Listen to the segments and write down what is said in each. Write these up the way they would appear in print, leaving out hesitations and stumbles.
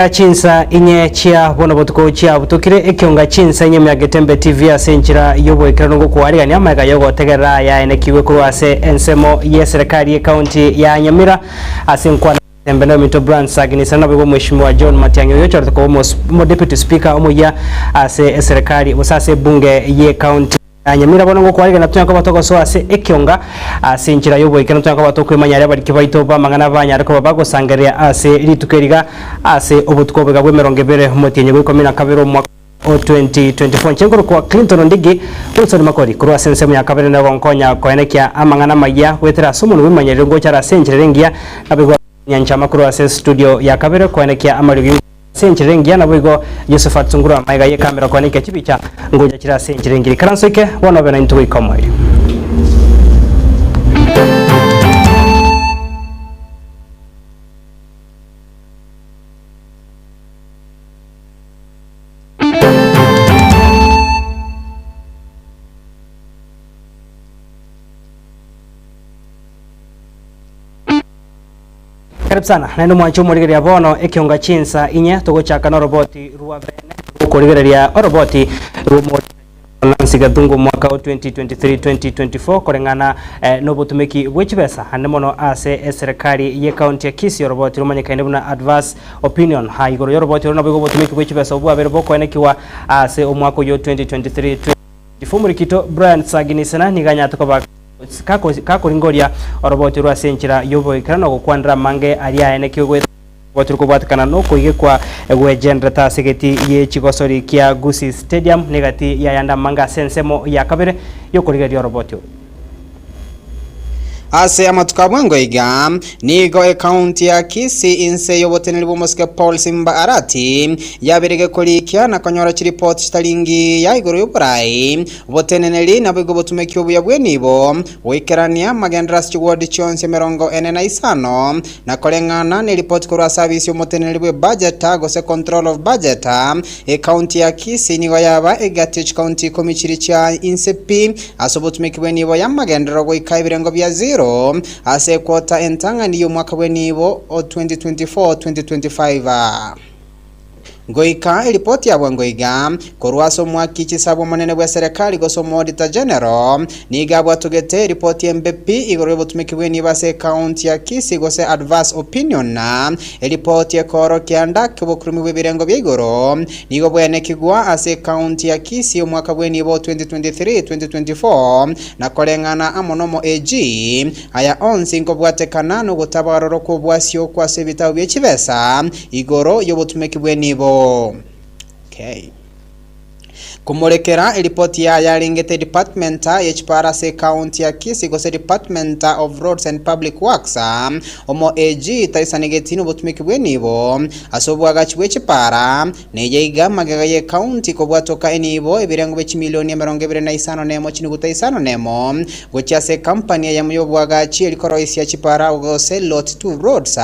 Chinsa inye chia bono botuko chia butukire ekionga chinsa inye myagetembe TV asenchira yobo ekranongo kwariga ni amaga yogo tegera ya enekiwe kurwase ensemo ye serikali ye county ya Nyamira asenkwa Mbeno mito brand sagini sana bebo mheshimiwa John Matiang'i yocho tuko mo deputy speaker omo ya ase serikali wasase bunge ye county Nyamira bono ngo kwariga natunya ko batoko so ase ekionga asenchira yobo ikana tunya ko batoko imanyara bari kibaito ba mangana banyara ko bago sangeria ase litukeriga ase obutuko bega bwe 20 motenye bwe 12 mwaka 2024 chengoro kwa Clinton Ndigi Wilson Makori kurwa sensemu ya kabere na gonkonya koenekia amangana maya wetera somo no bimanyere ngo cyara sencherengia nabego nyancha makuru ase studio ya kabere koenekia amari sencherengia nabego Josephat Tsungura maiga ye kamera koenekia chibicha ngoja kira sencherengiri karansoike wana bena into ikomoi Karibu sana nendo mwancho murigeria bono ekionga chinsa inye togochaka no roboti ruwa bene ukorigeria roboti rumo Nancy Gathungu mwaka 2023-2024 korengana no botumeki bwechibesa hanemono ase serikali ye county ya Kisii roboti rumanyika ndebuna adverse opinion ha igoro yo roboti rona bwo botumeki bwechibesa obwa bere boko enekiwa ase omwako yo 2023 difumuri kito Brian Sagini sana niganya tokoba kako ringoria roboti rwa senchira yobo ikrano kwandra mange aria enekigwe botuko batkana no koige kwa egwe genre ta segeti ye chigosori kia Gusii Stadium negati ya yanda manga sensemo ya kabere yokorigeria roboti ase amatukabwango iga nigo county ya Kisii inse yoboteneli bomoske Paul Simba Arati yaberege kolikia na konyora report stalingi ya igoro yoburai boteneneli nabego botumeki obuya bwenibo wekerania magendras chword chonse 45 na kolengana ni report kwa service yomoteneli bwe budget gose control of budget county ya Kisii nigo yaba egatich county komichiri cha insepi asobotumeki bwenibo ya magendro go ikaibirengo bya 0 ase kwota entanga niyo mwaka wenibo 2024-2025 Ngoika ripoti ya Ngoiga korwaso mwaki chisabo manene bwa serikali gosomo auditor general niga bwatugete ripoti ya MP igoro botumikibwe ni base county ya Kisii gose adverse opinion na ripoti ya koro kianda kibokurumi bwebirengo byigoro nigo bwenekigwa ase county ya Kisii mwaka bweni bo 2023-2024 na kolengana amonomo AG aya onsi ngo bwatekana no gutabaroro ko bwasyo kwa sebitawo byechibesa igoro yobotumikibwe nibo Okay. Kumorekera report ya yaringete department ya chipara se county ya Kisii gose department of roads and public works omo AG taisanegetino botumiki bwenibo asobwaga chibwe chipara nejeiga magagaye county ko bwatoka enibo ebirengo be milioni 25 nemo chinugutaisano nemo gocha se company ya muyobwaga chi elikoroisi ya chipara gose lot 2 roads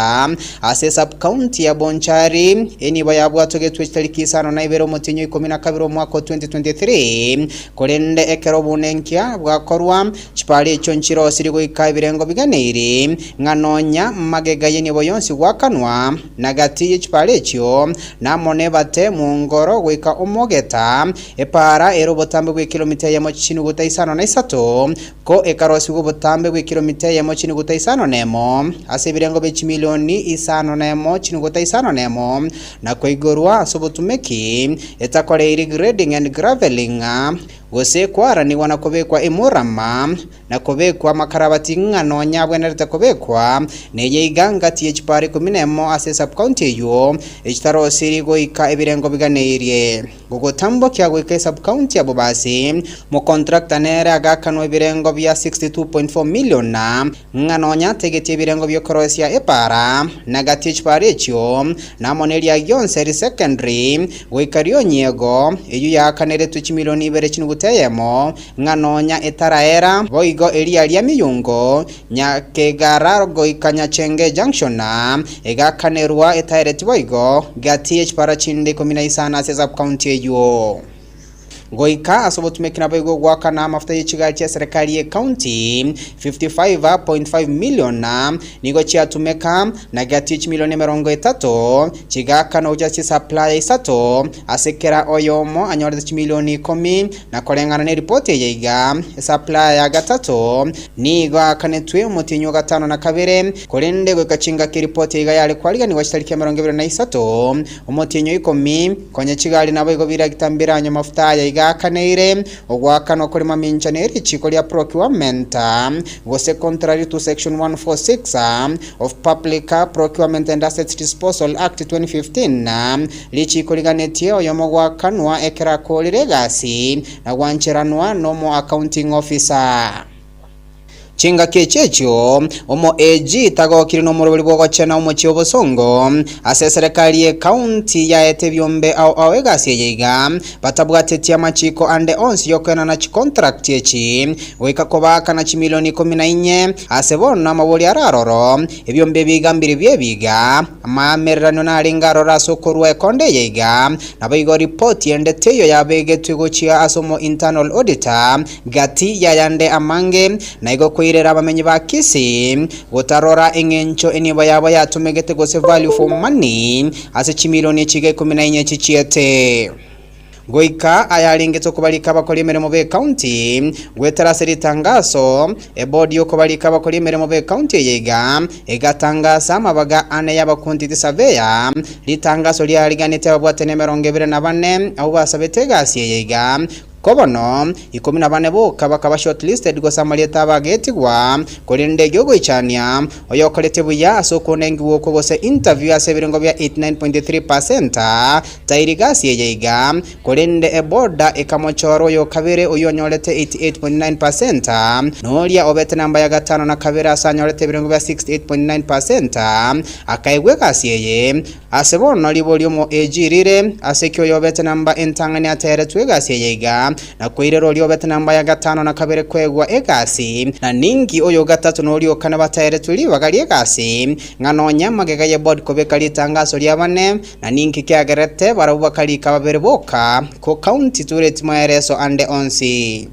ase sub county ya Bonchari enibo yabwatoge twechitalikisano na ibero motinyo 12 mwaka 2023 kolende ekero bunenkia bwakorwa chipali chonchiro sirigo ikabirengo biganiri nganonya magega yenibo yonsi wakanwa nagati chipali chyo namone bate mungoro gwika omogeta epara erobotambe bwe kilomita ya mochinu gutaisano na isato ko ekarosi go botambe bwe kilomita ya mochinu gutaisano nemo ase birengo be milioni isano nemo chinu gutaisano nemo na koigorwa asobotumeki etakore grading and graveling gose kwara ni wanakobekwa emurama na kobekwa makarabati ngano nyabwe nerita kobekwa neye iganga TH kuminemo ase sub county yo echitaro sirigo ika ebirengo biganeirie gogotambo kyagwe ke sub county abo basi mo contractor nere agakanwa ebirengo bya 62.4 million na ngano nya tegeti ebirengo byo Croatia epara na TH ekyo na monelia yonse secondary goikario nyego eyu yakanere 2 milioni ibere teyemo nganonya etaraera boigo elia lia miyungo nya kegara go ikanya chenge junction na egakanerwa etaireti boigo gati para chinde komina isana sesa county yo goika asobotumikira baigo gwakana mafuta y'ekigali kya serikali ye county 55.5 million nigo kyatumika na gati milioni 30 kigakana uja ki supply isato asekera oyomo anyoreza milioni 10 na kolengana ne report yeiga supply ya gatatu nigo akanetwe umutinyo gatano na kabere kolende gwekachinga ki report yeiga yale kwaliga ni washitariki 23 umutinyo 10 konye kigali nabo igo biragitambira nyo mafuta yeiga kaneire ogwakano kolema mincha neri chiko lya procurement gose contrary to section 146 of Public Procurement and Assets Disposal Act 2015 lichi koliganetie oyomo gwakanwa ekera kolire gasi na gwancheranwa nomo accounting officer chinga kechecho omo AG tagokiri no murobuli bwogachena omo chiobosongo ase serikali ye county ya etebyombe au awegasi yeiga batabwatetia amachiko ande onsi yokena na contract yechi wekakobaka na milioni 14 ase bona maboli araroro ebyombe bigambiri byebiga amamerano na lingaro rasokorwa ekonde yeiga nabigo report yendeteyo yabegetwe chia asomo internal auditor gati yayande amange na igo irera abamenyi ba kisi gotarora engencho eniba yabo yatumegete gose value for money ase milioni 14 chichiete goika ayalingeto kubalika bakoli emirimo be county gwetara seritangaso ebodi yokubalika bakoli emirimo be county yega egatangasa amabaga ane y'abakuntiti surveyor litangaso lyaliganite ababwatene 24 abo basabetegasi yega kobono 14 boka bakaba shortlisted go samalieta bagetigwa kolinde gyogo ichania oyokolete buya asokonengi woko bose interview asebirengo bya 89.3% tairigasi yeiga kolinde eboda ekamochoro yo kabere oyonyolete 88.9% nolia obete namba ya gatano na kabere asanyorete birengo bya 68.9% akaigwe kasi yeye asebono libolyomo ejirire asekyo yobete namba entangani atere twegasi yeiga na kwirero lyo bete namba ya gatano na kabere kwegwa egasi na ningi oyo gatatu no lyo kana bataere tuli bagali egasi ngano nyamagega ye board kobeka litangaso lya bane na ningi kyagerete barabakali kabere boka ko county tureti maereso ande onsi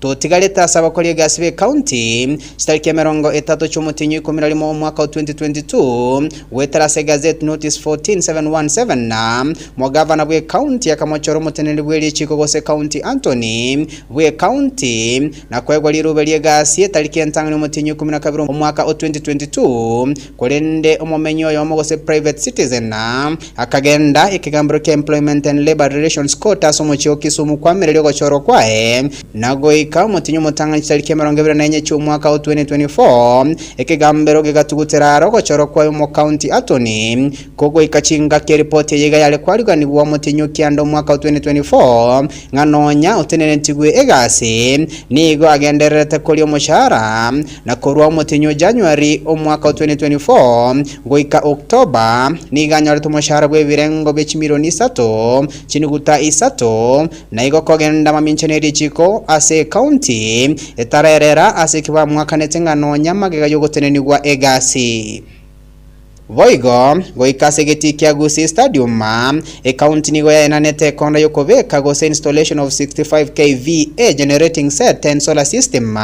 totigaleta sabakoli gasibe county sitariki 30 cy'umutinyi 11 mu mwaka wa 2022 wetarase gazette notice 14717 na mugavana bwe county akamochoro muteneli bwe chiko gose county Anthony bwe county na kwegwa lirube lyegasi tariki entangani umutinyi 12 mu mwaka wa 2022 kolende omumenyo yo gose private citizen na akagenda ikigambiro ke employment and labor relations court asomochio kisumu kwa merelyo gochoro kwae nago mutinyo mutanga chitariki 24 cy'umwaka wa 2024 ekigambero gegatugutera roko choro kwa mu county Anthony kogo ikachinga ke report yega yale kwalugani bwa mutinyo kyando mwaka wa 2024 nganonya utenene tigwe egasi nigo agenderete kolyo mushara na korwa mutinyo January omwaka wa 2024 goika October niganya mushara bwe birengo be milioni 3 chiniguta isato na igo kogenda mamincheneri chiko ase county etarerera asekiba mwaka netengano nyamagega yogotenenigwa egasi voigo goikasegeti kyagusi stadium county nigo ya enanete konda yokobeka gose installation of 65 kVA generating set and solar system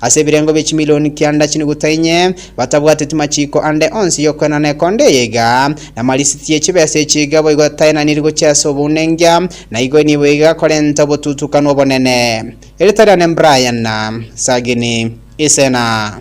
asebirengo be milioni kyanda chinigutainye batabwate timachiko ande onsi yokona ne konde yega na malisiti yechibese chiga boigo taina nirigo chaso bunengya na igo niwe iga kolenta botutuka no bonene elitara ne Brian sagini isena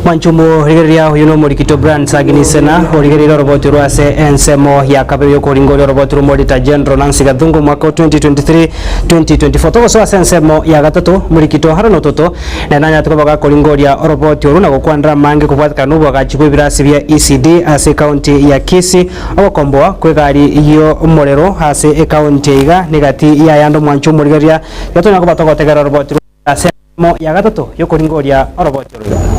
Manchumo rigeria yuno morikito brand sagini sena origerira roboti rwase ensemo ya kabiri yo koringori roboti rumorita general Nancy Gathungu mwaka 2023-2024 togo so ensemo ya gatatu morikito harano toto na nanya tukobaga koringoria roboti runa gokwandra mange kubwatika nubo gachikwe birasi bya ECD ase county ya Kisii abakomboa kwegari iyo morero ase county iga negati ya yando manchumo rigeria gatona kubatogo tegera roboti ase ya gatatu yo koringoria roboti runa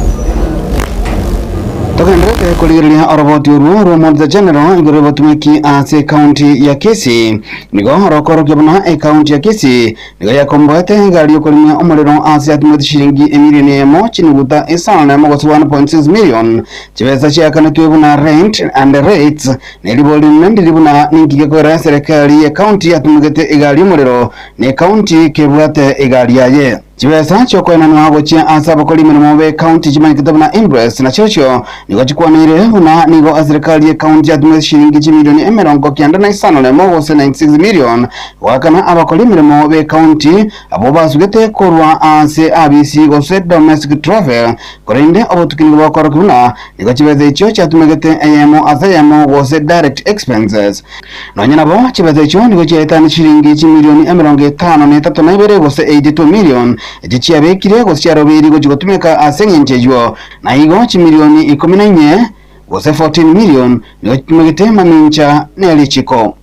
Tokende kuligiria oroboti uru Monitor General igoro batumiki ase county ya Kisii nigo rokoro kibona county ya Kisii nigo yakombete gari yokurimya umuriro ase atumati shilingi emilioni emo chinuguta isana mo 1.6 million chibesa chiakana twibuna rent and rates neliboli ndilibuna ningige kora serikali ya county atumugete igari umuriro ne county kebwate igari yaye chibesa chokwena nwago chia asa bakoli mirimo be county chimanikitana interest na chocho nigo chikwanire una nigo serikali ya county atumwe shilingi milioni 95 na mogo 96 million wakana abakoli mirimo be county abo basugete korwa ase abc gose domestic travel korinde obutukini bakoro kuna nigo chibesa icho chatumegete ayemo asayemo gose direct expenses nonyana bo chibesa icho nigo chaitani shilingi milioni 53 na ibere gose 82 million ejichi abekire gosiaro biri gojigotumeka asenyenjejo na igo milioni 14 gose 14 million nigotumegete mamincha nelichiko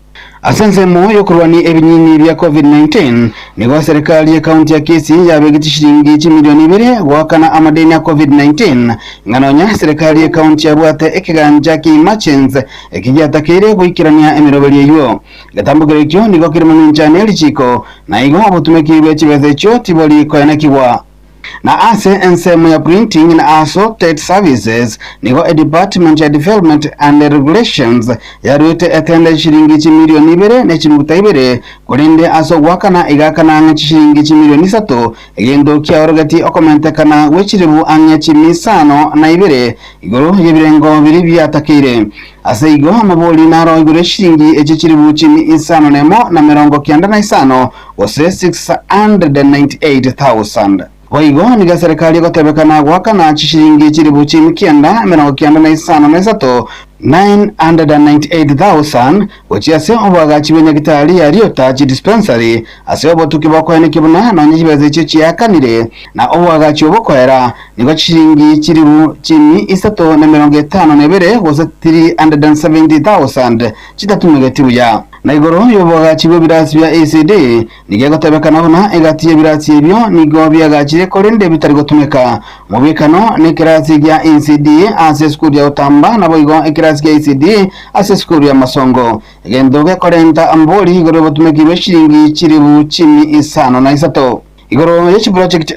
asense moyo kurwani ebinyini bya COVID-19 nigo serikali ya county ya Kisii yabegiti shilingi milioni 2 gwakana amadeni ya COVID-19 nganonya serikali ya county yabwate ekiganja ki merchants ekijatakire guikirania emirobeli yo gatambugire kyo nigo kirimo minchane lichiko na igo abotumekirwe chibeze cyo tiboli koyanakibwa na ase ensemo ya printing na assorted services nigo a department ya development and regulations yarwete atenda shilingi milioni 2 ne chinuguta 2 kurinde aso gwakana igakana anga shilingi milioni 3 egendo kya orogati okomenta kana wechiribu anga chimisano na 2 igoro yebirengo biri byatakire ase igo amaboli naro igoro shilingi echichiribu isano nemo na 95 ose 698,000 Waigo niga serikali gotebekana gwakana chishilingi chiribu chimikienda 95 998,000 wachiase obaga chibenya gitali ya Riota dispensary ase obotuki bakwene kibuna na nyibeze chichi yakanire na obaga chobokwera nigo chishilingi chiribu chimi 352 was 370,000 chitatumegetibu ya na igoro yoboga chibo birasi bya ACD nige gotebekana hona egati ebirasi ebyo nigo byagachire korende bitari gotumeka mubikano ne kirasi ya ACD ase school ya Utamba na boigo kirasi ya ACD ase school ya Masongo egendo ge korenta amboli igoro botumeki shilingi chiribu chimi 5 igoro yechi project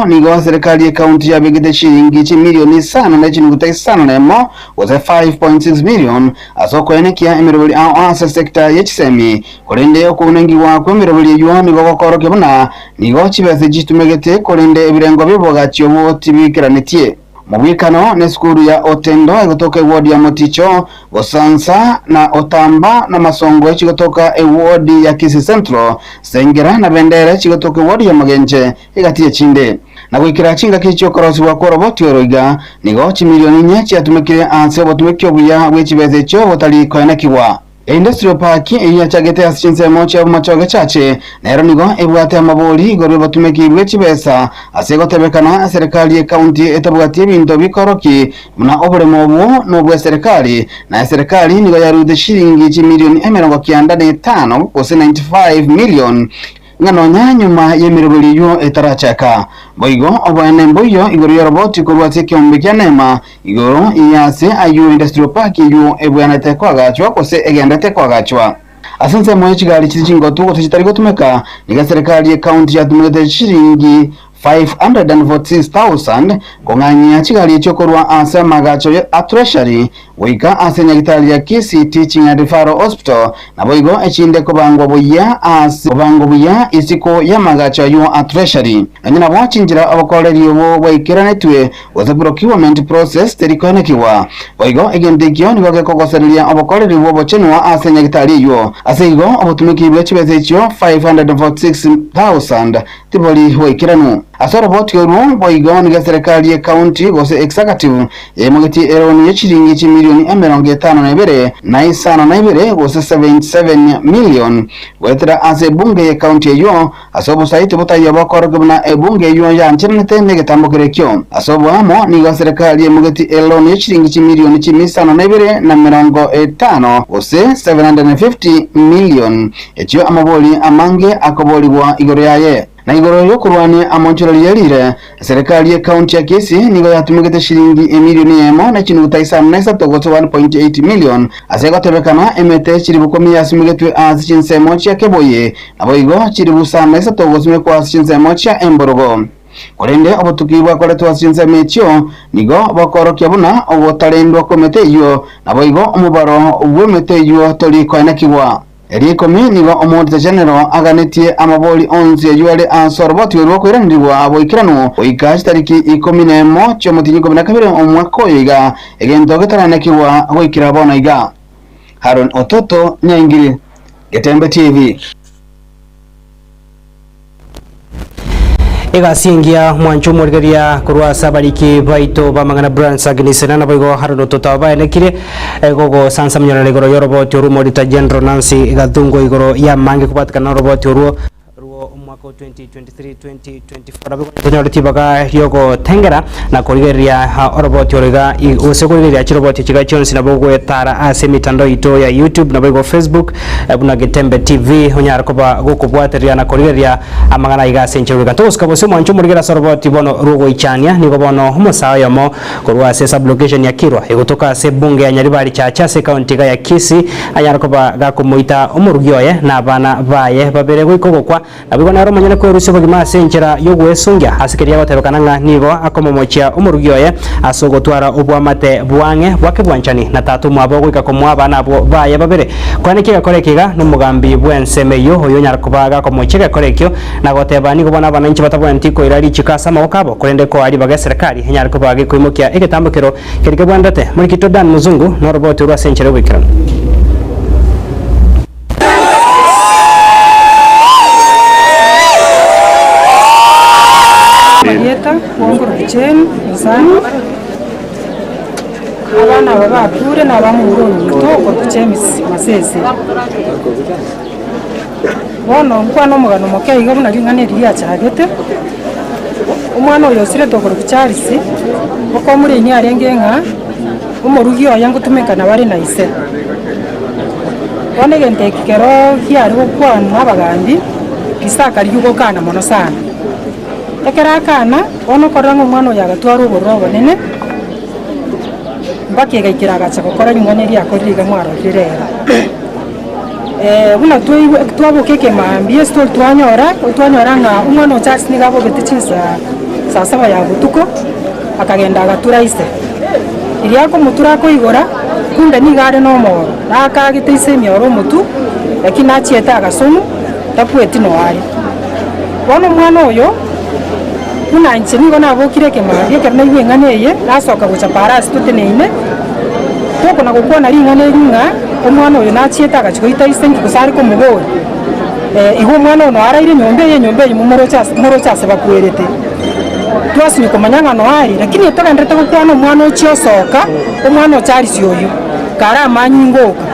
nigo serikali ya county ya begede shilingi milioni 5 na chinuguta 5 nemo was 5.6 million asoko enekia emirobeli asa sector yechisemi korende okunengi wa kwemirobeli yo nigo gokoro kibuna nigo chibese jitumegete korende ebirengo biboga cyobo tibikiranitie mubikano ne skuru ya Otendo igotoka ward ya Moticho Bosansa na Otamba na Masongo igotoka ward ya Kisii Central Sengera na Bendera igotoka ward ya Magenje igatie chinde na gwikira chinga kicho korosi wa koroboti oroiga nigo milioni 4 chatumekire anse botumekyo buya wechibeze cyo botali koenakiwa industrial park iya chagete asichinse mocha machoge chache nero nigo ebwate amaboli igoro batumekirwe chibesa ase gotebekana serikali ya county etabwate bintu bikoroki muna oburemo bwo no serikali na serikali nigo yarude shilingi milioni 95 kose 95 million nganonya nyuma yemirobeli yo etarachaka boigo obwane mboyo igoro yoroboti kurwate kyombe kyanema igoro iyase ayu industrial park yo ebwana tekwagachwa kose egenda tekwagachwa asanze moyo chigali chichingo tuko tuchitari gotumeka niga serikali ya county yatumete shilingi 546,000 konganya chigali chokorwa asa magacho ya treasury wika asa nyagitali ya Kisii Teaching and Referral Hospital na boigo echinde kubangwa buya asa kubangwa buya isiko ya magacho ya treasury nanyina bwachinjira abakoleri yo bwaikiranetwe was a procurement process terikonekiwa boigo egendekyo nigo gekogoseriya abakoleri bo bochenwa asa nyagitali yo asa igo obutumiki bwechibeze cyo 546,000 tiboli hoikiranu asoro boti yo boigo niga serikali ya county gose executive yemugeti eroni yechiringi milioni 52 na isano na ibere gose 77 million wetra ase bunge ya county yo asobo site botayo bakoro na ebunge yo ya nchenete negetambokere kyo asobo amo niga serikali yemugeti eroni yechiringi milioni 52 na 50 gose 750 million echo amaboli amange akoboli wa igoro yaye na igoro yo kurwania amonchorali yarire serikali ya kaunti ya Kisii nigo yatumigite shilingi emilioni emo na chinu taisam na togoto 1.8 million asego tebekana emete chiribu komi yasimugetwe azichinsemo chia keboye nabo igo chiribu sama isa togoto kwa azichinsemo chia emborogo korende obutukibwa koletwa azichinsemo chio nigo bakorokia buna obotarendwa komete iyo nabo igo omubaro obwemete iyo tori kwanakibwa Erikomi nigo Auditor General aganetie amaboli 11 yuale ansoroboti rwo kwiranirwa aboikirano oikaje tariki 11 cyo mutinyi 12 omwaka oyiga egento getaranekirwa goikira bona iga Haron Ototo Nyaingiri Getembe TV Igasingia mwancho murgeria kurwa sabariki baito bamangana brands agnisena na boigo Haron Ototo baenekire gogo sansa mnyana igoro yoroboti uru Auditor General Nancy Gathungo igoro ya mange kupatikana roboti uru mwaka 2023-2024 abiko tibaga yoko tengera na korigeria roboti origa usekorigeria chiroboti chiga chonsi na bogo etara ase mitando ito ya YouTube na bogo Facebook buna Getembe TV onyara koba gukubwateria na korigeria amagana iga senchero gatos kabo se mwancho murigera soroboti bono rugo ichania niko bono homosayo yamo korwa se sub location ya Kirwa igotoka se bunge ya Nyaribari cha se county ya Kisii anyara koba gakomuita omurugyoye na bana baye babere goikoko kwa nabiko na romanyene ko rusebo gima senchera yogwesungia asikeria batebekana nga nigo akomomochia omurugyoye asogotwara obwamate bwange bwake bwanchani na tatu mwabo goika komwa bana abo baye babere kwane kiga korekiga numugambi bwensemeyo oyo nyara kubaga komochega korekyo na goteba nigo bona bana inchi batabwanti ko irari chikasa mawokabo korende ko ari baga serikali nyara kubaga koimokia egetambukero kerike bwandate muri kito Dan Muzungu no robot rwa senchera gwikira Wongoro kicheni sana abana babapure na bamuroni toko kichemi masese bono mkwano mugano mokeiga buna ringane riya chagete umwana oyo sire toko kicharisi boko muri ni arengenga umurugi oya ngutumekana bari na ise bone gente kikero kiari gukwana abagandi kisaka ryugo kana mono sana ekera kana ono korango mwana yagatwara uborobo nene bakega ikiraga gukora nyone ri akoriga mwaro kirera buna twabo keke mambi story twanyora nga umwana Charles ni gabo getichiza sasa ya butuko akagenda agatura ise iriako mutura ko igora kunda ni gare no moro akagiteise mioro mutu lakini achieta agasomu tapueti no ari bono mwana oyo kuna nchi nigo nabokire kemari kerna yengane nasoka gucha parasi tuteneine toko na gukona ringane ringa omwana oyo nachieta agachikoita isengi kusari ko mugori iho mwana ono araire nyombe mumoro chase bakwerete twasinye komanyanga no ari lakini tokandete gukwana omwana ochiosoka omwana ochari sioyo kara amanyi ngoka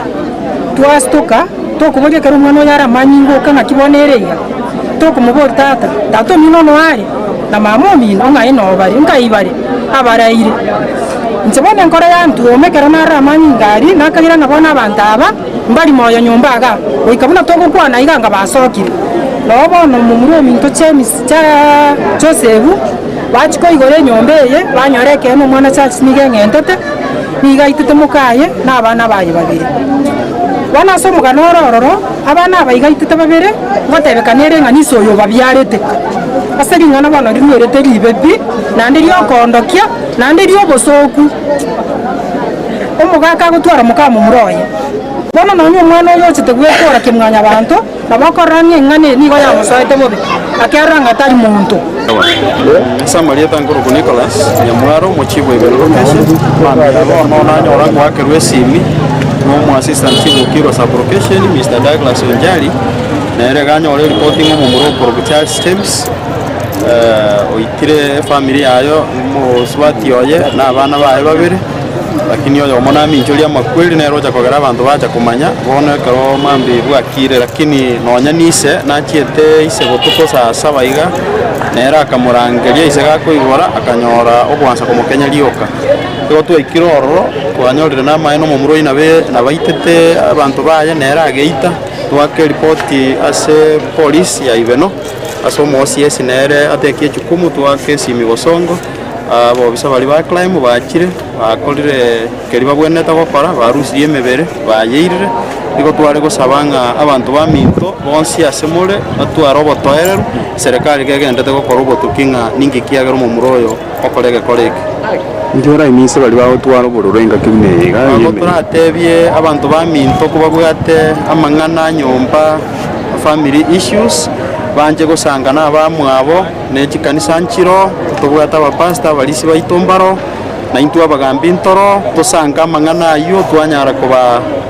twastoka tokuboge karo omwana yara amanyi ngoka ngakibonereya tokumubora tata mino no ari na mama mino ngai no bari ngai bari abaraire nsebone nkora yantu omekera mara amanyi ngari nakagira ngabona abantu aba mbali moyo nyumba aga oikabuna toko kwana iganga basokire lobono mumuro minto chemis cha Joseph bachiko igore nyombeye banyoreke no mwana Charles nigengentete nigaitete mukaye na abana baye babiri wana so muganorororo abana abayigaitete babere ngotebekanere nganiso yo babyarete aseri ngana bana rimwerete libebi nandi ryokondokia nandi ryobosoku omugaka gutwara mukamu muroye bono nonyo mwana oyo chite gwekora kimwanya abantu nabakoranye ngane nigo yamusoete bobe akeranga tari muntu Samaria Tangoro Nicholas Nyamwaro Mochibwe Location no nanyora mwake rwesimi no assistant chief Kiro sub location Mr. Douglas Onjali na ere ganyore reporting mu muro Provincial Systems oitire family yayo mu swati oye na abana bae babiri lakini oyo mona minjoria makweli na roja kogera abantu bacha kumanya bone karo mambi bwakire lakini nonya nise na chiete ise gotuko sa sabaiga nera akamurangeria ise gako igora akanyora okwansa kumukenya lioka ego twikiro ororo twanyorire na mai no mumuro inabe na baitete abantu baye nera ageita twake report ase police ya Iveno asomo OCS nere atekie jukumu twake simi gosongo abo bisa bali ba climb bakire bakorire keri babweneta gokora barusirie emebere bayirire iko tware gosabanga abantu ba minto bonsi asemure atwara obotoereru serikali kegendete gokora obotukinga ningi kiagero mu muroyo okorege koreke njora imise bali ba twara oborurenga kimnega abo turatebye abantu ba minto kuba bwate amangana nyomba family issues banje gusangana abamwabo nechikanisa nchiro tubwata abapasta balisi baitombaro na intu abagambi ntoro tusanga amangana ayo twanyara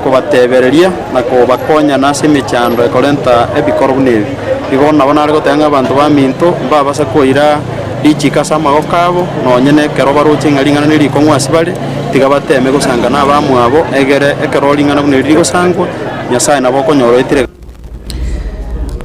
kubatebereria na kubakonya nase mechando ekorenta ebikorobuneli igona bana ariko tanga abantu ba minto babasa koira ichikasa magokabo nonyene kero baruche ngalingana nili kongwasi bali tigabateme gusangana abamwabo egere ekerolingana buneli gusangwa nyasaye nabo konyoro itire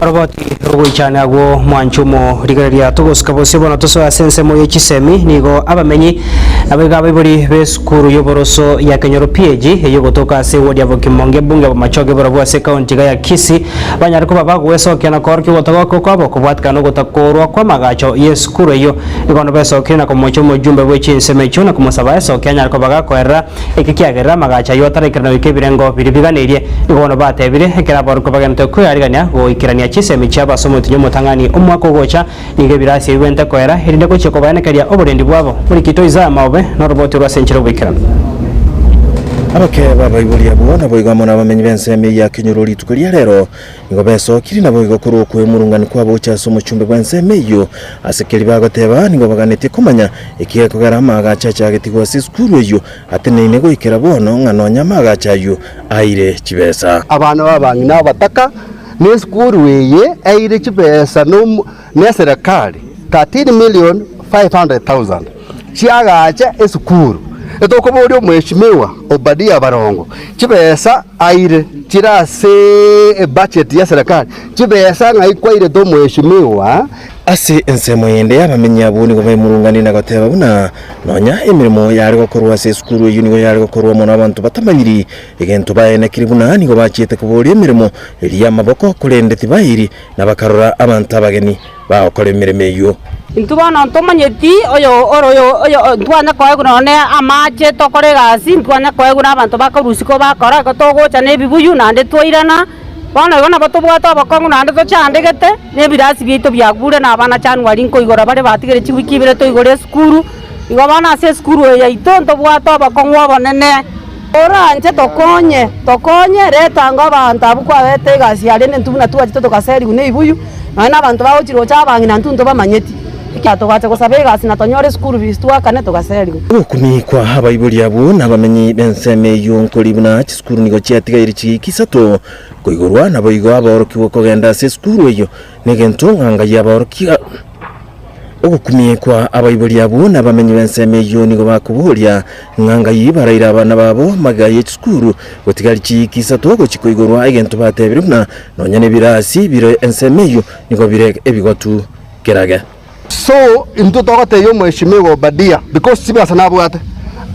Roboti rugwichane agwo mwanchumo rigaria tugoska bose bona tosoa sensemo yechisemi nigo abamenyi abega baburi beskuru yoboroso ya Kenyoro PAG eyo gotoka se wodi abo kimonge bunge bamachoge borabwa se county ya Kisii banyariko babagweso kena korki gotoka kokabo kubwatkano gotakorwa kwa magacho yeskuru eyo igono beso kena komochomo jumbe wechi semecho na kumusaba eso kanyariko bagakorera ikikiagera magacha yotarekana wikebirengo biribiganirie igono batebire ekera borko bagante ko yariganya go ikirania chisemi chaba somo tunyomo tangani omwako gocha nige birasi ibente koera irinde ko cheko banekeria oborendi bwabo muri kitoiza maobe no roboti rwa senchero bikira abake babaibuli abo na boigamo na bamenyi bensemi ya Kenyoro litukulia rero ngo beso kiri na boigo kuru kwe murungani kwa bocha somo chumbe bensemi yo asekeli bagoteba ngo baganete kumanya ikiye kogarama agacha agetigwa siskuru yo atene inego ikera bono ngano nyama agacha yo aire chibesa abana babangi na bataka ni skuru weye aire chibesa no ne serikali 13,500,000 chiagacha eskuru etoko borio mweshimiwa Obadia Barongo chibesa aire chirase budget ya serikali chibesa ngaikwaire do mweshimiwa ase ensemo yende abamenyi abo nigo bemurungani na goteba buna nonya emirimo yari gokorwa se skuru yunigo yari gokorwa mona abantu batamanyiri egento baene kiribuna nigo bachiete kubori emirimo eri amaboko kurendeti bayiri nabakarora abantu abageni bakora emirimo yo ntubana ntomanyeti oyo ntwanya kweguna ne amache tokore gasi ntwanya kweguna abantu bakorusiko bakora gotogocha ne bibuyu nande twairana bana igona batobwata abakongu nande tochandegete ne birasi bito byagure na bana chanwari nko igora bare batigere chiwiki bire to igore skuru igo bana se skuru ya itonto bwata abakongu abonene ora nje tokonye retanga abantu abukwa bete gasi yale ntubuna tuwaje tokaseri ne ibuyu na abantu bawo chirocha abangi nantunto bamanyeti ikyatogate gusabega sinatonyore skuru bistwa kane togaseri okunikwa abaibuli abo nabamenyi benseme yonkolibuna skuru nigo chiatigairi chikisato koigorwa naboigo aboroki kogenda se skuru eyo negento nganga yaboroki okukumikwa abaibuli abo nabamenyi benseme yo nigo bakuburia nganga yibaraira abana babo magaye skuru gotigari chikisato go chikoigorwa egento batebiruna nonyane birasi bire enseme yo nigo bire ebigotu kerage so into togote yo mweshimiwa Obadia because chibesa nabwate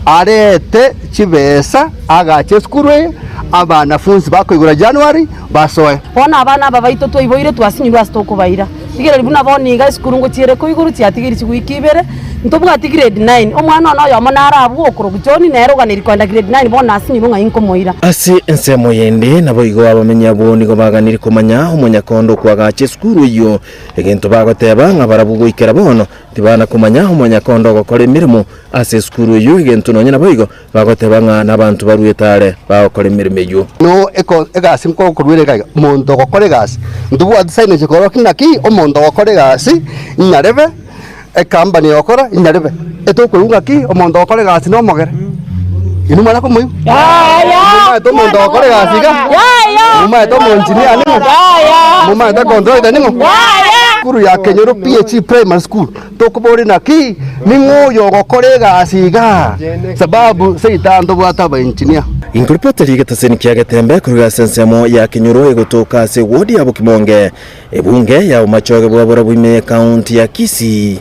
arete chibesa agache skuru abana funzi bakoigura January basoe bona abana babaito twiboire twasinyirwa stokubaira igere libuna boniga skuru ngo chire koiguru chiatigiri chigwikibere ntobwati grade 9 omwana ono yo monara abu okuru gujoni nero ganiri kwenda grade 9 bona asinyirwa nga inko moira ase ensemo yende naboigo abamenya boni go baganiri komanya omunyakondo kwagache skuru iyo egento bagoteba nga barabugo ikera bono tibana komanya omunyakondo gokora emirimo ase skuru iyo egento nonye naboigo bagoteba nga nabantu baruetare bakora emirimo iyo no egasi nko kurwire ga mondo gokore gasi ndubu adsaine chekoro kinaki omondo gokore gasi nyarebe ekambani okora nyarebe etokurunga ki omondo gokore gasi no mogere inu mara ko muyu ya to mondo gokore gasi ga ya muma to monjinia ni muma to control ni kuru ya Kenyoro PAG Primary School tokubori naki ningo yo gokore gasi ga sababu seitando bwata ba engineer inkuripoteri gataseni kya gatembe kuruga sensemo ya Kenyoro egotoka se wodi abo kimonge ebunge ya umachoge bwabora bwime county ya Kisii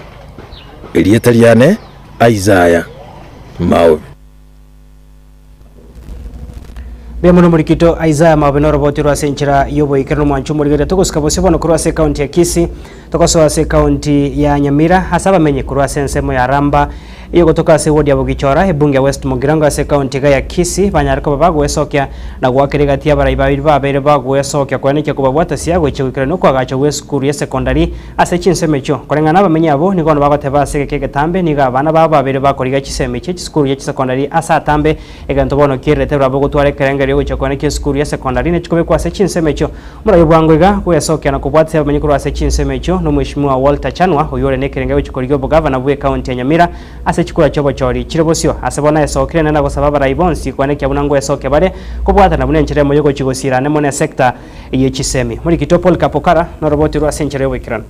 Elietaliane Isaiah Mau Bemono murikito Isaiah Mabeno roboti rwa senchira yobo ikerano mwanchu murigere tokosika bosibona kurwa se county ya Kisii tokosoa se county ya Nyamira hasaba menye kurwa sensemo ya Ramba iyo kutoka se wodi ya Bugichora ebunge West Mugirango se county ya Kisii banyariko babagwesokya na gwakirega tia baraiba babere bagwesokya kwaneke kubabwata siago ichikirano kwa gacho we school ya secondary ase chinsemecho korengana bamenye abo nikono bagoteba se keke tambe niga abana babo babere bakoriga chisemeche school ya secondary asa tambe eganto bono kirete brabo gutware kerenge ryo chakwaneke school ya secondary ne chikobe kwa se chinsemecho murayo bwangwega kuyasokya na kubwatse bamenye kurwa se chinsemecho no mheshimiwa Walter Chanwa uyore ne kerenge wichikorigo bugavana bwe county ya Nyamira ase chikura chobo chori chirebosio asebona esokire nenda gosaba barayibonsi kwaneke abunango esoke bare kubwata na bunenchire moyo chigosira ne mone sector ye chisemi muri kitopol kapokara no roboti rwa senchire wikirano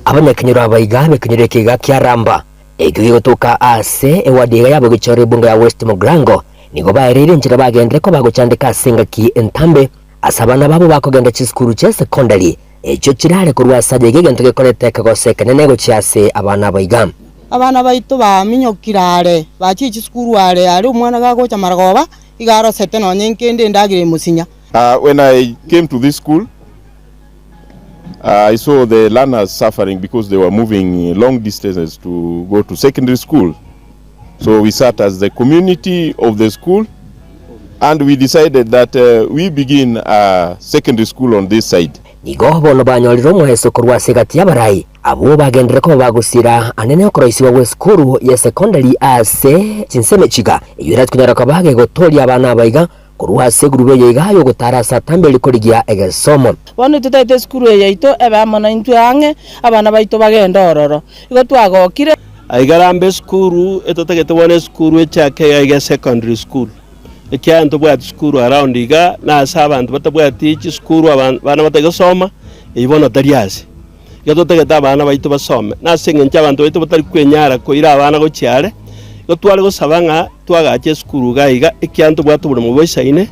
abanyakenyero abayiga bekenyereke kya Ramba egyo gotoka ase ewadiga yabo gichore bunga ya West Mugirango nigo baerire nchira bagendere ko bagochandika senga ki entambe asabana babo bakogenda chiskuru che secondary echo kirale kurwa saje gegento gekorete kagoseka nenego cyase abana bayiga abana baito baminyokirare bachi chiskuru ari umwana gagocha maragoba igaro sete no nyenkende ndagire musinya. When I came to this school, I saw the learners suffering because they were moving long distances to go to secondary school. So we sat as the community of the school and we decided that we begin a secondary school on this side. Nigo bono banyoliro muheso kurwa segati yabarai abo bagendere ko bagusira anene okoroisi wa school ya secondary ase chinsemechiga yura tkunyara ko bage gotoria abana abayiga kurwa segurube yigayo gutara satambe likorigia egesomo bono tutaite school yaito ebamona intu yange abana baito bagenda ororo igo twagokire aigarambe school etotegete wone school echake ya secondary school ekyanto bwa school around iga na sabantu batabwa teach school abana batagasoma ibona tariase gatotageta abana baito basome na singe abantu baito batari kwenyara ko ira abana go cyare go twale go sabanga twagache school gaiga ekyanto bwa tubure mu boysaine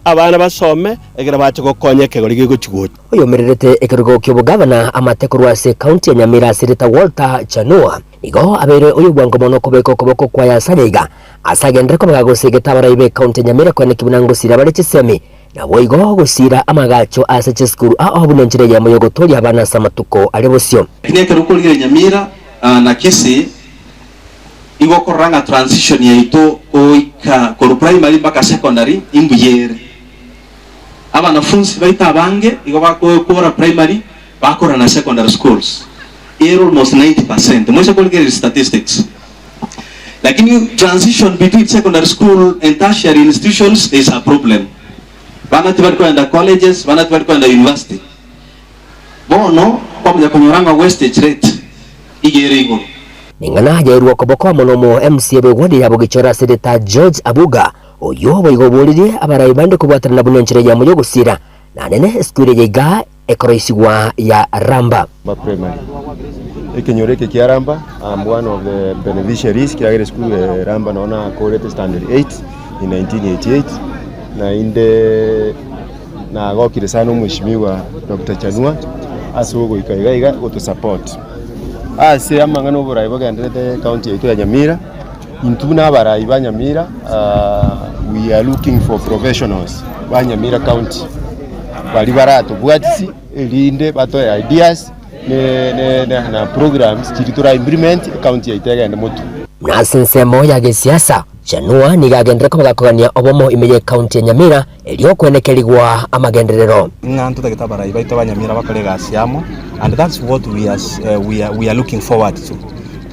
abana basome egera bache go konyeke gori go chigo uyo mererete ekerugo kyo bugavana amateko rwase county ya Nyamira Sirita Walter Chanua igo abere uyu bwango mono kubeko kuboko kwa yasarega asagendere ko bagosegeta baraibe county ya Nyamira kwane kibunango sira bare chisemi na boigo gusira amagacho ase chiskuru aho bunenchire ya moyo gotori abana samatuko alebosio kineke rukolire Nyamira na Kisii igo koranga transition yaito oika ko primary mpaka secondary imbuyere abanafunzi baita bange igo bakora primary bakora na secondary schools almost 90% mwese kolgere statistics lakini transition between secondary school and tertiary institutions is a problem bana tibari kwenda colleges bana tibari kwenda university bono kwa mja konyoranga wastage rate igere igo ningana hajairwa koboko monomo MCB wodi ya Bugichora Sirita George Abuga oyo boigobulire abarayibande kubwatana na bunenchire ya moyo gusira na nene skure yiga ekoroisigwa ya Ramba primary ekenyoreke kia Ramba. I'm one of the beneficiaries kia school Ramba naona college standard 8 in 1988 na inde na gokire sana mheshimiwa Dr. Chanua asogo ikaiga go support ase amangano borai bagendete county yetu ya Nyamira intuna barai ba Nyamira. We are looking for professionals ba Nyamira county bali barato bwatisi elinde bato ideas na programs chiritura implement county yetu ya Mutu mnasensemo ya gisiasa Chanua nigagendere ko bagakogania obomo imeje county ya Nyamira elio kwenekeligwa amagenderero ngantu tageta barai baito ba Nyamira bakorega asiamo and that's what we are looking forward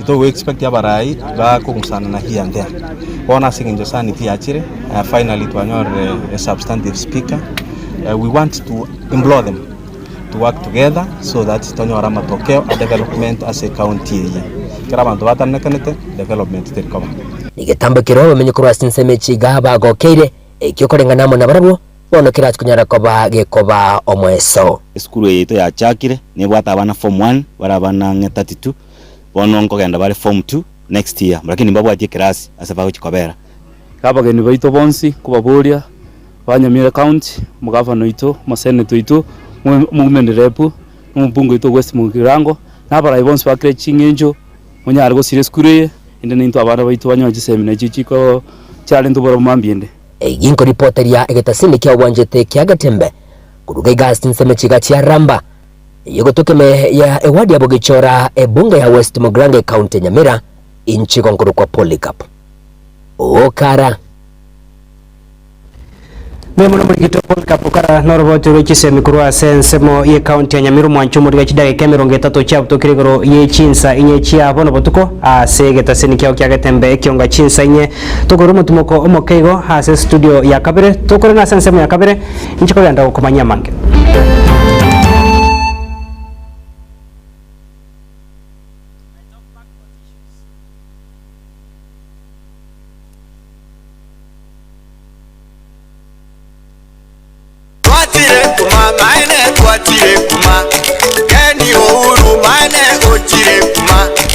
to we expect ya barai ba kumusana na here and there bona singinjo sanity achire finally twanyor a substantive speaker. We want to implore them to work together so that tonyora matokeo a development as a county kira bantu batannekanete development terikoma nigetambe kiro bamenye kurwa sinsemechi gaba gokeire ekyo korengana mo nabarabo bono kiratu kunyara koba gekoba omweso skuru yeto ya chakire ne bwata abana form 1 barabana 32 bono nkogenda bari form 2 next year lakini mbabwatie class asaba ukikobera kabageni baito bonsi kubaburia Nyamira county mugavana ito maseneto ito movement rep mumbungo ito West Mugirango nabara bonsi bakre chingenjo munyargo sire skure inde ninto abana baito banyo gisemi na chichiko chale ntubora mambiende ginko reporteria egetasini kia wanjete kia gatembe kuruga igasti nseme chiga chia ramba yogotokeme ya ewadi abogichora ebunge ya West Mugrange County Nyamira inchi konkuru kwa Polycarp okara Memona murigito Polycarp okara noroboti rwikise mikuru asensemo ye county ya Nyamiru mwanchu muriga chidage kemirongo 3 cha butokirigoro ye chinsa inye chia bono botuko asegetasini kia kia gatembe kionga chinsa inye tokoro mutumoko omokeigo hase studio ya kabere tokoro na sensemo ya kabere inchi kogenda kumanya mange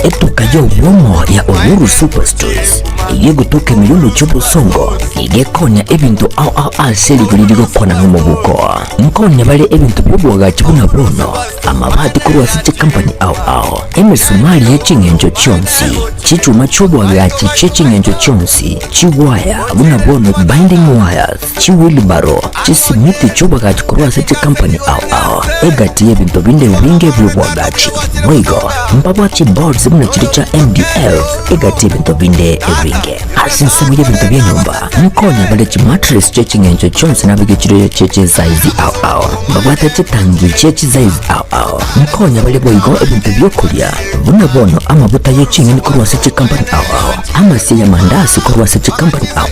etukayo womo ya Uhuru Superstores iye gutuke milulu chubu songo iye konya ebintu au aseli gulirigo kona ngumubuko mkonya bale ebintu byobwaga chibuna bono amabati kuri wasite company au emisumali yechingenjo chonsi chichuma chobwaga chichingenjo chonsi chiwaya buna bono binding wires chiwilbaro chisimiti chobwaga kuri wasite company au egati ebintu binde ubinge byobwaga chi mwigo mbabwa boards muna chiricha MDF egati ebintu binde ebinge asinsamu y'ebintu by'enyumba mkonya bale chi mattress chechingenjo chonsi nabigechiro cheche size au mbabwata chitangi cheche size au mkonya bale boigo ebintu byokulya buna bono amabuta yechingeni kurwa seche company au amasi ya mandasi kurwa seche company au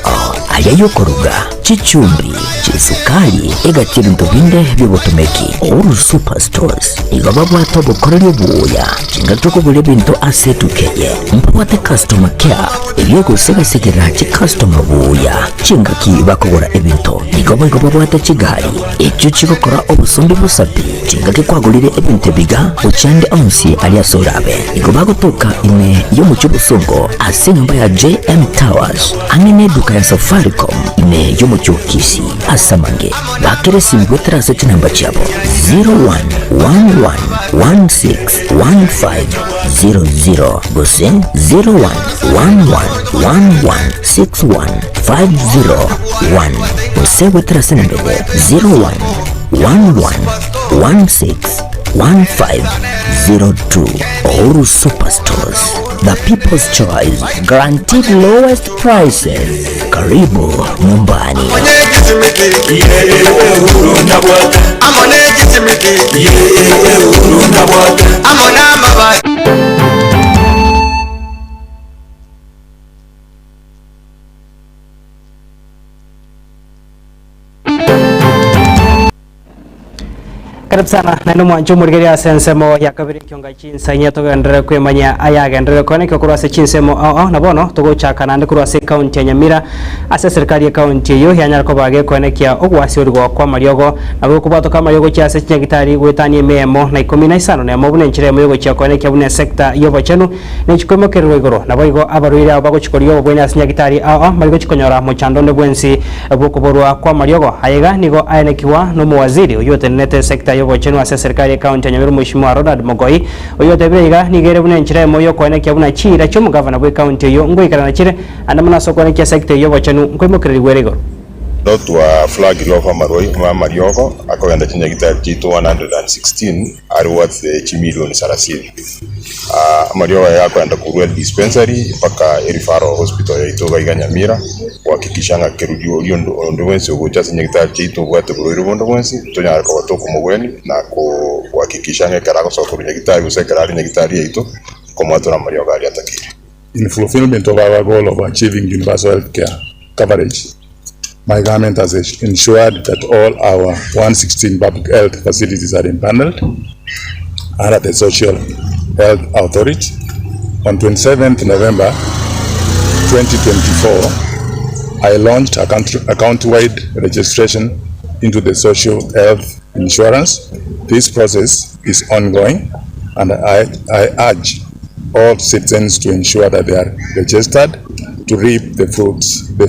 ayayo koruga chichumbi chisukali egati ebintu binde byobotomeki Uhuru Superstores igababwa tobo korelyo buya chingatoko bule bintu asetukeye mpwate customer care ibyego segasigera chi customer buya chingaki bakogora ebintu igababwate chigali echo chigokora obusumbi busabi chingaki kwagulire ebintu biga uchande onsi aliasorabe igobagotoka ime yo muchubusongo asenyumba ya JM Towers amene duka ya Safaricom ime yo muchukisi asamange bakiresi mbotera sechi namba chabo 0111161500 bose 0111116150 bose wetera senambele 0111161502 Uhuru Superstores, the people's choice, guaranteed lowest prices. Karibu nyumbani. Karibu sana na numu anjo murigeri asensemo ya kabiri kionga chinsa inya togendere kwemanya ayagendere kone kurwase chinsemo au na bono togochaka nande kurwase county ya Nyamira ase serikali ya county yo yanyara ko bage kone kia ogwasi urgo kwa mariogo nabo kubato kama yogo cha ase nyagitari gwetani memo na 15 na mobune nchire yogo cha kone kia bune sector yobo chenu nechikomo kerwe igoro nabo igo abaruire abago chikoriyo bwene ase nyagitari au marigo chikonyora mochando ne bwensi bukuborwa kwa mariogo ayega nigo ayenekiwa no muwaziri uyote nete sector yobo chenu ase serikali ya county ya Nyamiru Mheshimiwa Ronald Mogoi uyote bega nigere bune nchire moyo kone kia buna chira chomu governor bwe county yo ngoikara na chire andamana sokone kia sector yobo chenu nkoimo kerigwere igoro Dotwa flag lofa maroi mariogo akogenda chinyagitari chitu 116 are worth chimilioni 30 mariogo yako enda kurwel dispensary mpaka referral hospital ya itoga iga Nyamira kuhakikishanga kerudio ndo wensi ugocha chinyagitari chitu bwate bwiri bondo wensi tonyara ko batoko mugweni na kuhakikishanga karako sokuru nyagitari usekara nyagitari ito komwato na mariogo ali atakiri in fulfillment of our goal of achieving universal health care coverage. My government has ensured that all our 116 public health facilities are empaneled under the Social Health Authority. On 27th November 2024, I launched a county-wide registration into the social health insurance. This process is ongoing, and I urge all citizens to ensure that they are registered to reap the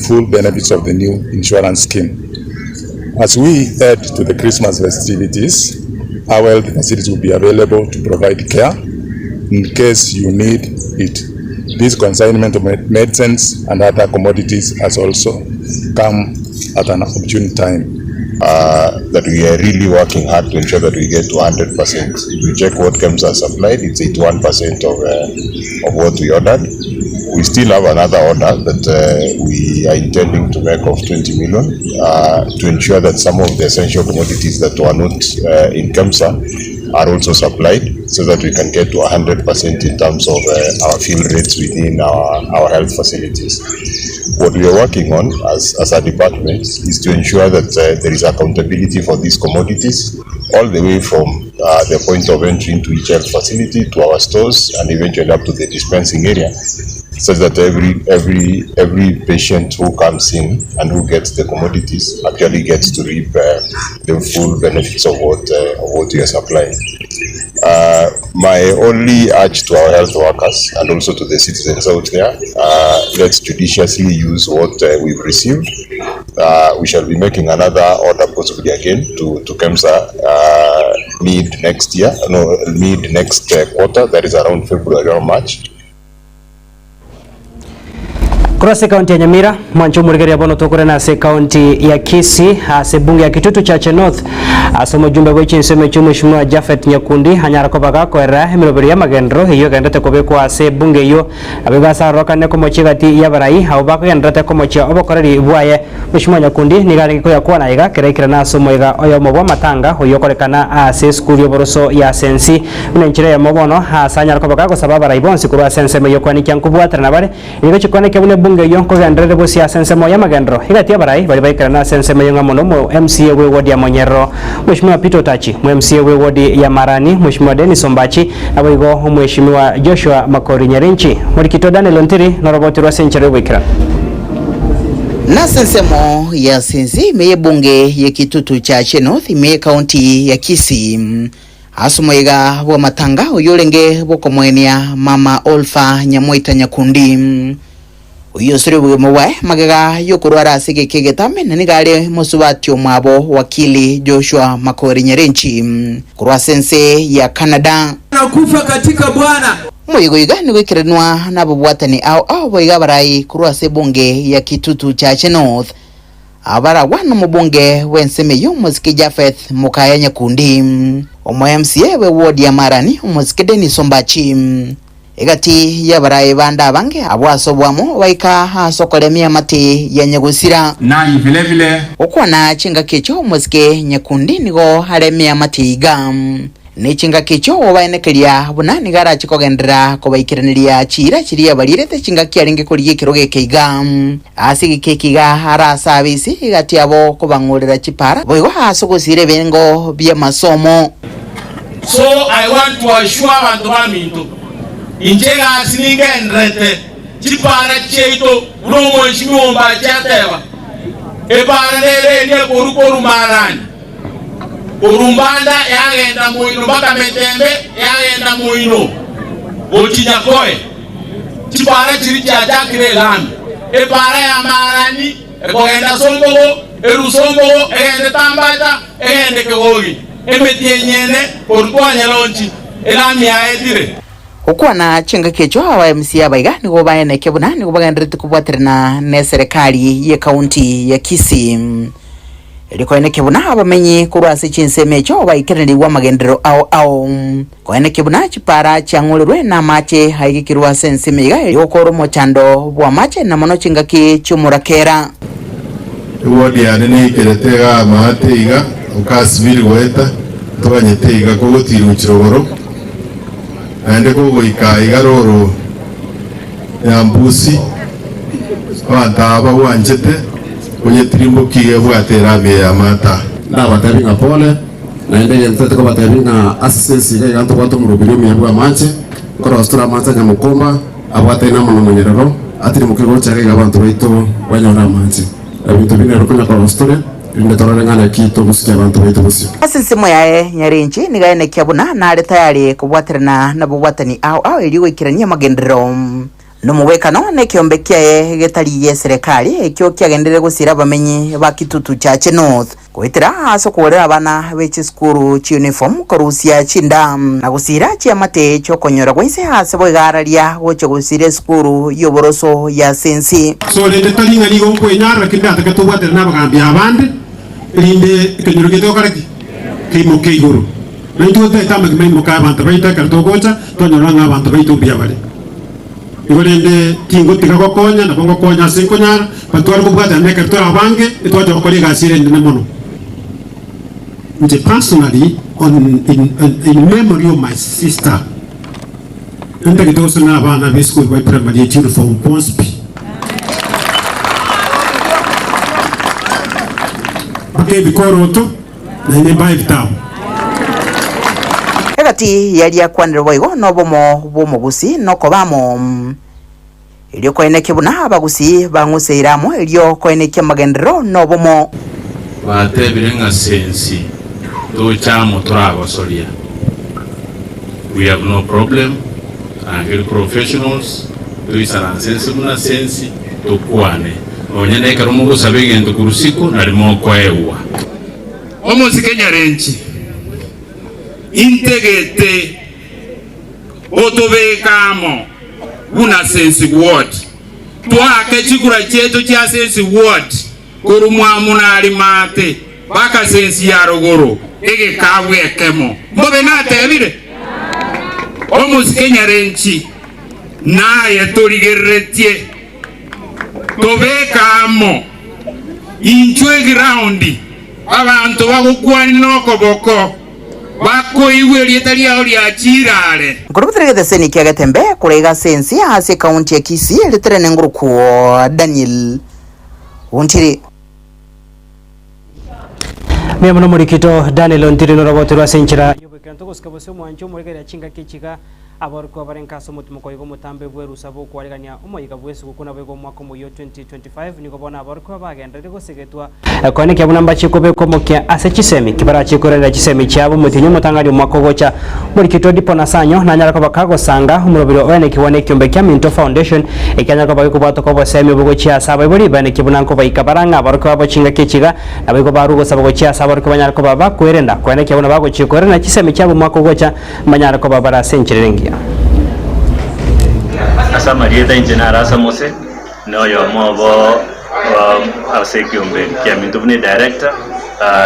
full benefits of the new insurance scheme. As we head to the Christmas festivities, our health facilities will be available to provide care in case you need it. This consignment of medicines and other commodities has also come at an opportune time. That we are really working hard to ensure that we get to 100%. If we check what KEMSA supplied, it's 81% of what we ordered. We still have another order that we are intending to make of 20 million to ensure that some of the essential commodities that were not in KEMSA are also supplied, so that we can get to 100% in terms of our fill rates within our health facilities. What we are working on as a department is to ensure that there is accountability for these commodities all the way from the point of entry into each health facility to our stores and eventually up to the dispensing area, so that every patient who comes in and who gets the commodities actually gets to reap the full benefits of what we are supplying. My only urge to our health workers and also to the citizens out there, let's judiciously use what we've received. We shall be making another order possibly again to KEMSA mid next quarter, that is around February or March. Kurase kaunti ya Nyamira, mwancho murigari ya bono tokore na se kaunti ya Kisii, se bunge ya Kitutu Chache North, somo jumbe wechi nseme chumu Mheshimiwa Japhet Nyakundi, hanyara kwa baka kwa era, miloberi ya magendro, hiyo kaendate kobe kwa se bunge hiyo, abibasa roka neko mochi gati ya barai, haubako ya ndate ko mochi obokoreri buaye, Mheshimiwa Nyakundi, nigari kiko ya kuwa na iga, kere na somo iga oyo mobwa matanga, huyo korekana se skuli oboroso ya sensi, unenchire ya mobono, sanyara kwa baka kwa sababu raibonsi kurwa sense meyo kwa niki yankubu wa trenabare, nigo chikwane kebune bunge yonko gandrede bosi ya sense moya magendro higati ya barai bali baikara na sense meyo ngamono mo MCA we wodi ya Monyero, Mheshimiwa Pito Tachi, MCA we wodi ya Marani, Mheshimiwa Dennis Ombachi na boigo Mheshimiwa Joshua Makori Nyarinchi, Murikito Daniel Ontiri na roboti rwa Century Wikra. Na sensemo ya sensi meye bunge ya Kitutu Chache North meye kaunti ya Kisii. Asumoiga wa matanga uyolenge boko mwenia Mama Olfa Nyamoita Nyakundi. Uyo suri mwe magaga yokurwara sige kegetame nanigale musubati omwabo wakili Joshua Makori Nyarinchi kurwa sense ya Canada nakufa katika Bwana moyigo igani wekiranwa nabo bwatani au boiga barai kurwa se bunge ya Kitutu Chache North abara wana mubunge wenseme yomuziki Japhet Mukaya Nyakundi omwe MCA we wodi ya Marani omuziki Dennis Ombachi egati ya baraye banda bange abwaso bwamo waika hasokolemia mati ya Nyegusira nani vile vile okwana chinga kicho muzike Nyakundi nigo halemia mati igam ni chinga kicho wabaenekeria bunani gara chikogendera ko baikiraniria chira chiria balirete chinga kiaringe kuriye kiroge keigam asigi kekiga hara service igati abo ko bangorera chipara boigo hasogosire bengo bya masomo. So I want to assure abantu baminto injega asininge ndrete chipara cheito uno Mheshimiwa Ombachi ateba ebara lele ne korukoru marani urumbanda yagenda muino mpaka Metembe yagenda muino Ochijakoe chipara chiri chajakire lambi ebara ya marani ekogenda Sombogo erusombogo egende Tambata egende Kegogi emetienyene korutwanya lonchi elami aedire okwana chinga kecho awa MCA baiga nigo baene kebunani go bagandrete kubwatirana ne serikali ye kaunti ya Kisii eliko ene kebuna abamenyi kurwase chinseme cho baikirani wa magendero au ko ene kebuna chipara changulirwe na mache haigikirwa sensimiga yokoro mochando bwa mache na mono chinga ki chumurakera wodi ya nene keretega mahate iga ukasibiri weta tobanyete iga kogotiru chirogoro ande kogo iga roro ya mbusi abantaba wanjete onye trimbo kiye bwatera be ya mata na batabi nga pole na ende yentete ko batabi nga assistance ya ganto kwato murubiri mu yabwa manche ko rostura manche nya mukomba abwate na mono Monyero atiri mukiro chake ga bantu baito banyona manche abintu bine rokona ko rostura inde torarengana kito musikia bantu baito busi asensemo yae Nyarinchi nigaene kyabuna na ari tayari kubwatirana na bubwatani au iliwe kirania magendero Nomwekano ne kiombe kiae getari ye serikali ekyo kiagendere gusira bamenyi ba Kitutu cha North kwetera aso kuolera abana bechi skuru chi uniform korusia chinda na gusira chi amate cyo konyora kwise hase bwegararia gocho gusire skuru yoboroso ya sensi so le talinga ligo kwenyara kinda takatubwatera nabagambya abandi linde kenyoro gitokaraki kimoke iguru naito tama kimemo ka abantu baita kartogocha tonyora abantu baito byabale igorende tingo tikagokonya na bongokonya sinkonyara patwara kubwata ne kartora abange itwaje okori gasire ndine mono personally in memory of my sister enda kitoso na abana be school by primary uniform Ponspi okay bikoroto na ne bai vitabu egati yali akwanira boigo no bomo gusi no kobamo ilio koeneke buna abagusi banguseiramo ilio koeneke magendero no bomo batebire nga sensi do chamo turagosoria. We have no problem and professionals do isara sensi muna sensi to kwane onyene karumungu sabege ndo kurusiku na limo kwa ewa omozi Kenya renchi integete otobekamo una sensi ward twake chikura chetu cha sensi ward kurumwa muna alimate baka sensi ya rogoro ege kawe ekemo mbobe natebire omozi Kenya renchi naye toligeretie tobekamo inchwe ground abantu bagukwani nokoboko bako iwe lietali yao liachirale Kurubutere geseni kia getembe kurega sensi hasi kaunti ya Kisii litere nguruku Daniel Untiri Miamono murikito Daniel Untiri noroboterwa senchira yobekranto goskabose mwancho muregera chinga kichika abarko barenkaso mutumuko yigo mutambe bweru sabo kwaregania umoyiga bwesu gukuna bwego mwaka mu 2025 niko bona abarko bagenda rego segetwa kone kya bunamba chikobe ko mukya ase chisemi kibara chikorera chisemi cyabo mutinyo mutangari mwako gocha murikito dipo nasanyo nanyara ko bakago sanga umurobiro wene kibone kyombe kya Minto Foundation ekanya ko bagiko batoko bosemi bugo chia saba buri bane kibunanko bayikabaranga abarko abo chinga kichiga nabiko barugo sabo chia saba abarko banyara ko baba kwerenda kone kya buna bago chikorera chisemi cyabo mwako gocha manyara ko babara senchirengi Asa Marieta Ingenara Samose, no yo mobo asekiumbe kia mintuvni director,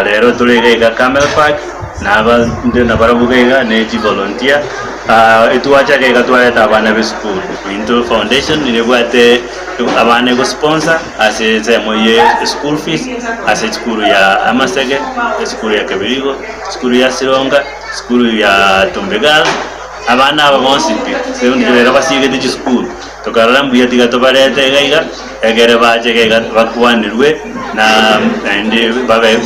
lero tulega Camel Park, nava nabarabuga neji volunteer, ituacha kega tualeta abana be school. Minto Foundation nilebuate abana go sponsor ase zemoye school fees, ase school ya Amasege, school ya Kabirigo, school ya Sironga, school ya Tumbegal. Abana abonsi seun direra basige de school to karalambu ya tiga to barete gaiga egere baje gaiga bakwanirwe na ende bawe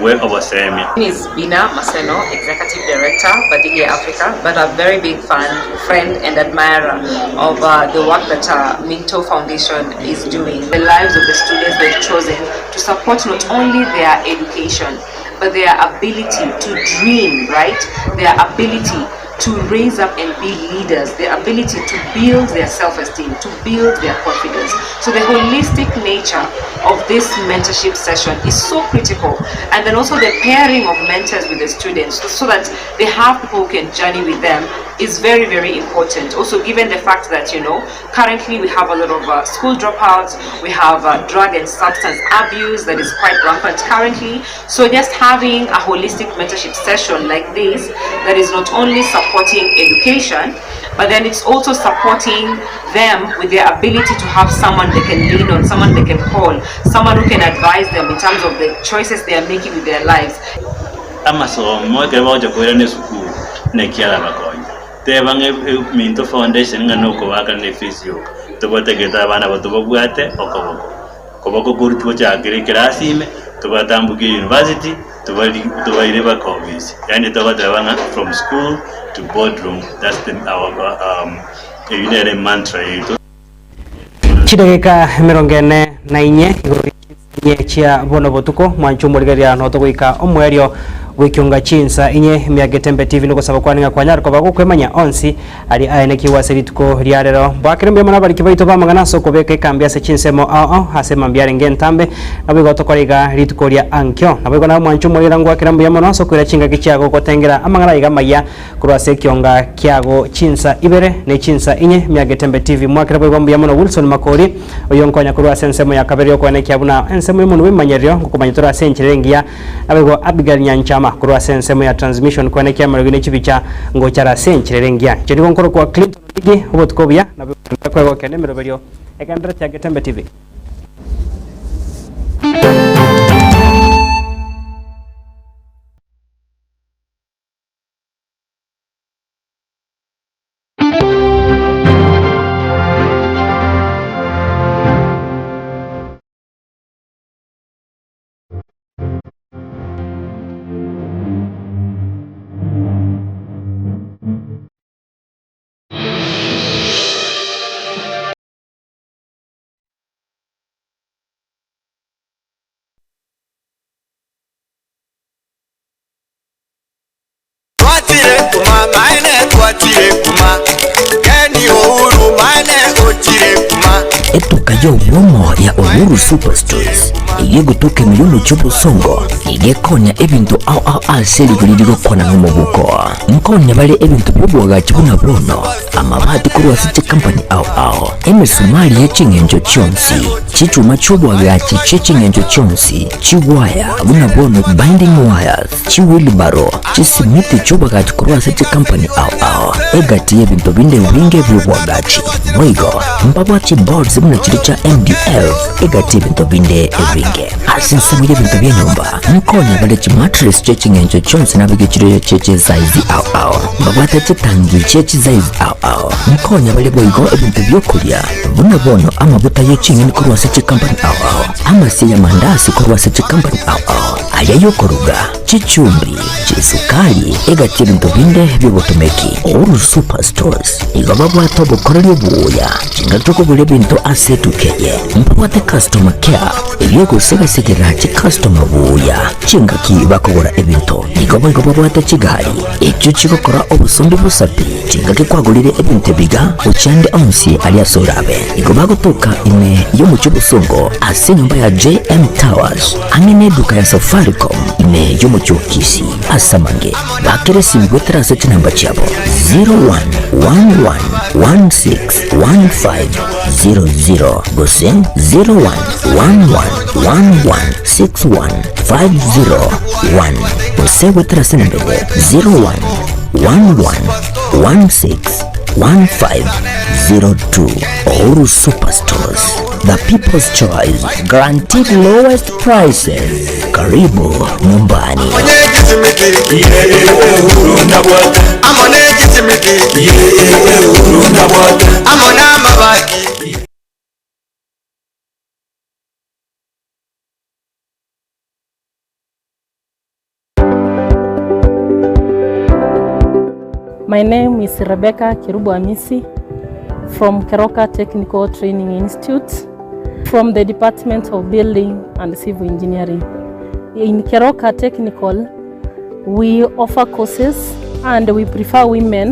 we obosemi is Bina Maseno, Executive Director Badige Africa, but a very big friend and admirer of the work that Minto Foundation is doing. The lives of the students they've chosen to support not only their education but their ability to dream, right? Their ability to raise up and be leaders, their ability to build their self-esteem, to build their confidence. So the holistic nature of this mentorship session is so critical. And then also the pairing of mentors with the students so that they have people who can journey with them is very, very important. Also given the fact that, you know, currently we have a lot of school dropouts, we have drug and substance abuse that is quite rampant currently. So just having a holistic mentorship session like this that is not only supporting education, but then it's also supporting them with their ability to have someone they can lean on, someone they can call, someone who can advise them in terms of the choices they are making with their lives. Minto Foundation nganoko waka ne physio to botegeta abana batubogwate okoboko koboko kurutwo cyagire kirasime tubatambuke university tubaire bakomisi yani tubatabanga from school to boardroom. That's our unity mantra yetu. Chidegeka mirongene na inye iguru chia bono botuko mwanchu murigeria no to guika omwerio gwikiunga chinsa inye Miagetembe TV nuko saba kwaninga kwanyara kwa bago kwemanya onsi ali aene kiwase rituko ryarero bwakire mbya mana bariki baito bamagana so kobeka kambya se chinsemo hasema mbyare ngentambe nabwo tokoriga rituko rya ankyo nabwo na mwanchu morira ngwakira mbya mana so kwira chinga kichago kotengera amangara igamaya kurwase kyonga kyago chinsa ibere ne chinsa inye Miagetembe TV mwakira bwo mbya mana Wilson Makori oyonkonya kurwase ensemo ya kabere yo kwane kyabuna ensemo y'umuntu wimanyerio kukumanyitora senchirengia abego Abigail Nyanchama kurwase ensemo ya transmission kwane kyamara gine chibicha ngo cyara senchirengia chiri nkoro kwa Clinton Ligi ubutokobya nabwo kwego kene meroberio ekandra cha Getembe TV. Etukayo womo ya Uhuru Superstores igiye gutuka miliyoni cy'ubusongo igiye konya ebintu aseli gulirigo kona n'umubuko nkonya bale ebintu by'ubwaga kibuna bono amabati kuri wasite company emisumari y'ekingenjo cyonsi kichuma cy'ubwaga cy'ekingenjo cyonsi chiwaya buna bono binding wires chiwilbaro chisimiti cy'ubwaga kuri wasite company egati y'ebintu binde binge by'ubwaga moigo mbabwa boards muna chiri cha MDF egati ebintu binde ebinge asinsamu y'ebintu by'enyumba nkonya bale mattress cy'ekingenjo cyonsi nabigikiro cy'ekizize mbabwata kitangi cy'ekizize nkonya bale boigo ebintu byokulya buna bono amabuta y'ekingeni kuri wasite company amasi ya mandasi kuri wasite company ayayokoruga chichumbi chisukali egati ebintu binde by'obutomeki Uhuru Superstores igaba bwato bukorera ubuya chingatoko bule bintu asetukeye mpabwate customer care ebyokusegasekera ki customer buya chingaki bakobora ebintu igaba bwate kigali ekyo kikokora obusumbi busapi chingaki kwagulire ebintu biga uchande onsi aliasorabe igaba gutuka ine yo mu cy'ubusongo ase nyumba ya JM Towers amene duka ya Safaricom ine yo mu cyokisi asamange bakiresi mbotera search number cyabo 0111161500 gose 0111116150 gose wetera search number 0111161502 Uhuru Superstores, the people's choice, guaranteed lowest prices. Karibu nyumbani. My name is Rebecca Kirubu Amisi from Keroka Technical Training Institute from the Department of Building and Civil Engineering. In Keroka Technical, we offer courses and we prefer women